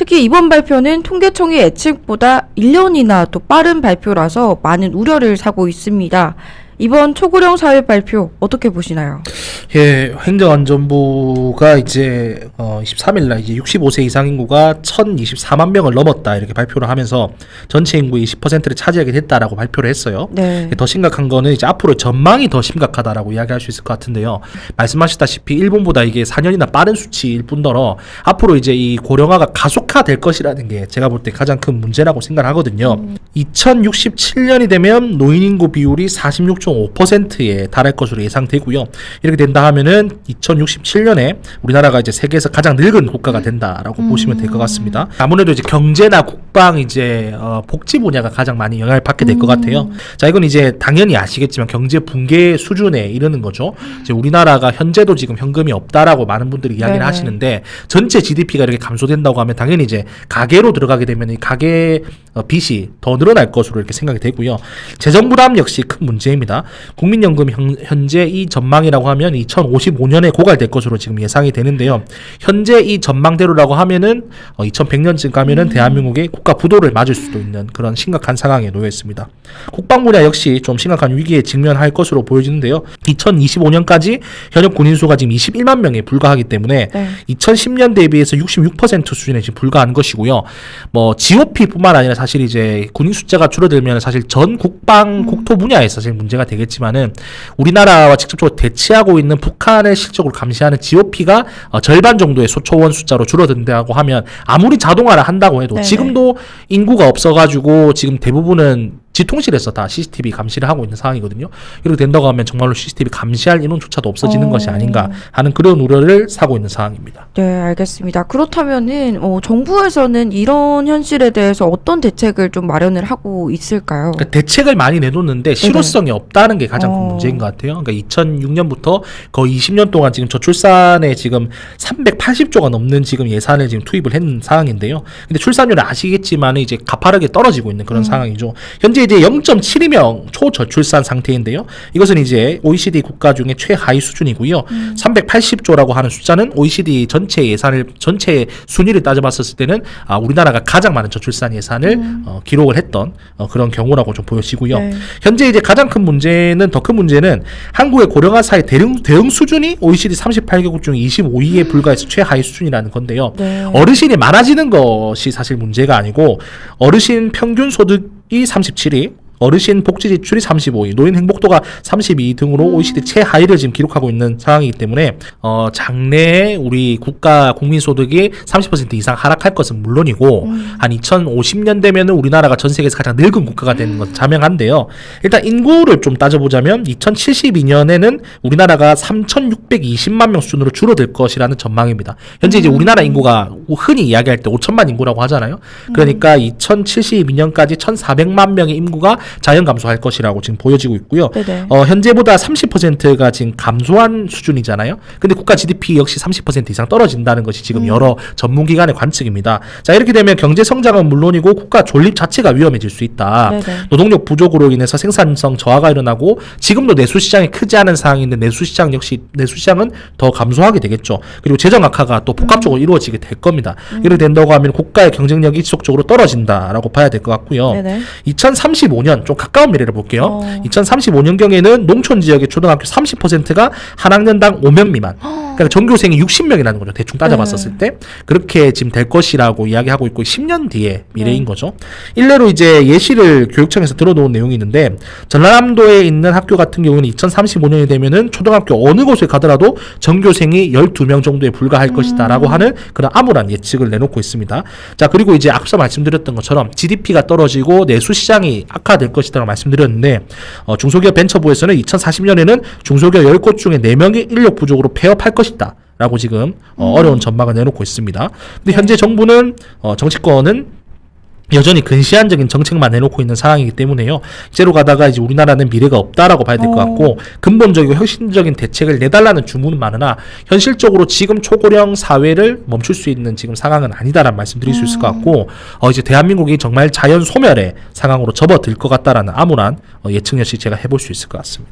특히 이번 발표는 통계청의 예측보다 1년이나 또 빠른 발표라서 많은 우려를 사고 있습니다. 이번 초고령 사회 발표 어떻게 보시나요? 예, 행정안전부가 이제 23일날 이제 65세 이상 인구가 1,024만 명을 넘었다 이렇게 발표를 하면서 전체 인구의 20%를 차지하게 됐다라고 발표를 했어요. 네. 더 심각한 거는 이제 앞으로 전망이 더 심각하다라고 이야기할 수 있을 것 같은데요. 말씀하셨다시피 일본보다 이게 4년이나 빠른 수치일 뿐더러 앞으로 이제 이 고령화가 가속화될 것이라는 게 제가 볼 때 가장 큰 문제라고 생각하거든요. 2067년이 되면 노인 인구 비율이 46.5%에 달할 것으로 예상되고요. 이렇게 된다 하면은 2067년에 우리나라가 이제 세계에서 가장 늙은 국가가 된다라고 보시면 될 것 같습니다. 아무래도 이제 경제나 국방 이제 복지 분야가 가장 많이 영향을 받게 될 것 같아요. 자, 이건 이제 당연히 아시겠지만 경제 붕괴 수준에 이르는 거죠. 이제 우리나라가 현재도 지금 현금이 없다라고 많은 분들이 이야기를 네네. 하시는데 전체 GDP가 이렇게 감소된다고 하면 당연히 이제 가계로 들어가게 되면 이 가계 빚이 더 늘어날 것으로 이렇게 생각이 되고요. 재정 부담 역시 큰 문제입니다. 국민연금 현재 이 전망이라고 하면 2055년에 고갈될 것으로 지금 예상이 되는데요. 현재 이 전망대로라고 하면은 2100년쯤 가면은 대한민국의 국가 부도를 맞을 수도 있는 그런 심각한 상황에 놓여 있습니다. 국방 분야 역시 좀 심각한 위기에 직면할 것으로 보여지는데요. 2025년까지 현역 군인 수가 지금 21만 명에 불과하기 때문에 네. 2010년 대비해서 66% 수준에 지금 불과한 것이고요. 뭐 GOP뿐만 아니라 사실 이제 군인 숫자가 줄어들면 사실 전 국방 국토 분야에서 사실 문제가 되겠지만은 우리나라와 직접적으로 대치하고 있는 북한을 실적으로 감시하는 GOP가 절반 정도의 소초원 숫자로 줄어든다고 하면 아무리 자동화를 한다고 해도 네네. 지금도 인구가 없어가지고 지금 대부분은 지통실에서 다 CCTV 감시를 하고 있는 상황이거든요. 이렇게 된다고 하면 정말로 CCTV 감시할 인원조차도 없어지는 것이 아닌가 하는 그런 우려를 사고 있는 상황입니다. 네, 알겠습니다. 그렇다면은 정부에서는 이런 현실에 대해서 어떤 대책을 좀 마련을 하고 있을까요? 그러니까 대책을 많이 내놓는데 실효성이 없다는 게 가장 큰 문제인 것 같아요. 그러니까 2006년부터 거의 20년 동안 지금 저출산에 지금 380조가 넘는 지금 예산을 지금 투입을 했는 상황인데요. 근데 출산율을 아시겠지만 이제 가파르게 떨어지고 있는 그런 상황이죠. 현재 이제 0.72명 초저출산 상태인데요. 이것은 이제 OECD 국가 중에 최하위 수준이고요. 380조라고 하는 숫자는 OECD 전체 예산을 전체 순위를 따져봤을 때는 우리나라가 가장 많은 저출산 예산을 기록을 했던 그런 경우라고 좀 보여지고요. 네. 현재 이제 가장 큰 문제는 더 큰 문제는 한국의 고령화 사회 대응 수준이 OECD 38개국 중 25위에 불과해서 최하위 수준이라는 건데요. 네. 어르신이 많아지는 것이 사실 문제가 아니고 어르신 평균 소득이 37위, 어르신 복지 지출이 35위, 노인 행복도가 32위 등으로 OECD 최하위를 지금 기록하고 있는 상황이기 때문에 장래에 우리 국가 국민소득이 30% 이상 하락할 것은 물론이고 한 2050년 되면은 우리나라가 전 세계에서 가장 늙은 국가가 되는 건 자명한데요. 일단 인구를 좀 따져보자면 2072년에는 우리나라가 3,620만 명 수준으로 줄어들 것이라는 전망입니다. 현재 이제 우리나라 인구가 흔히 이야기할 때 5천만 인구라고 하잖아요. 그러니까 2072년까지 1,400만 명의 인구가 자연 감소할 것이라고 지금 보여지고 있고요. 네네. 현재보다 30%가 지금 감소한 수준이잖아요. 근데 국가 GDP 역시 30% 이상 떨어진다는 것이 지금 여러 전문기관의 관측입니다. 자, 이렇게 되면 경제 성장은 물론이고 국가 존립 자체가 위험해질 수 있다. 네네. 노동력 부족으로 인해서 생산성 저하가 일어나고 지금도 내수시장이 크지 않은 상황인데 내수시장은 더 감소하게 되겠죠. 그리고 재정 악화가 또 복합적으로 이루어지게 될 겁니다. 이렇게 된다고 하면 국가의 경쟁력이 지속적으로 떨어진다라고 봐야 될 것 같고요. 네네. 2035년 좀 가까운 미래를 볼게요. 2035년경에는 농촌 지역의 초등학교 30%가 한 학년당 5명 미만. 그러니까 전교생이 60명이라는 거죠. 대충 따져봤었을 때. 그렇게 지금 될 것이라고 이야기하고 있고 10년 뒤의 미래인 거죠. 일례로 이제 예시를 교육청에서 들어놓은 내용이 있는데 전라남도에 있는 학교 같은 경우는 2035년이 되면은 초등학교 어느 곳에 가더라도 전교생이 12명 정도에 불과할 것이다 라고 하는 그런 암울한 예측을 내놓고 있습니다. 자, 그리고 이제 앞서 말씀드렸던 것처럼 GDP가 떨어지고 내수시장이 악화될 것이라고 말씀드렸는데 중소기업 벤처부에서는 2040년에는 중소기업 10곳 중에 4명이 인력 부족으로 폐업할 것이다 라고 지금 어려운 전망을 내놓고 있습니다. 근데 현재 정부는 정치권은 여전히 근시안적인 정책만 내놓고 있는 상황이기 때문에요. 이대로 가다가 이제 우리나라는 미래가 없다라고 봐야 될 것 같고 근본적이고 혁신적인 대책을 내달라는 주문은 많으나 현실적으로 지금 초고령 사회를 멈출 수 있는 지금 상황은 아니다라는 말씀드릴 수 있을 것 같고 이제 대한민국이 정말 자연 소멸의 상황으로 접어들 것 같다라는 암울한 예측 역시 제가 해볼 수 있을 것 같습니다.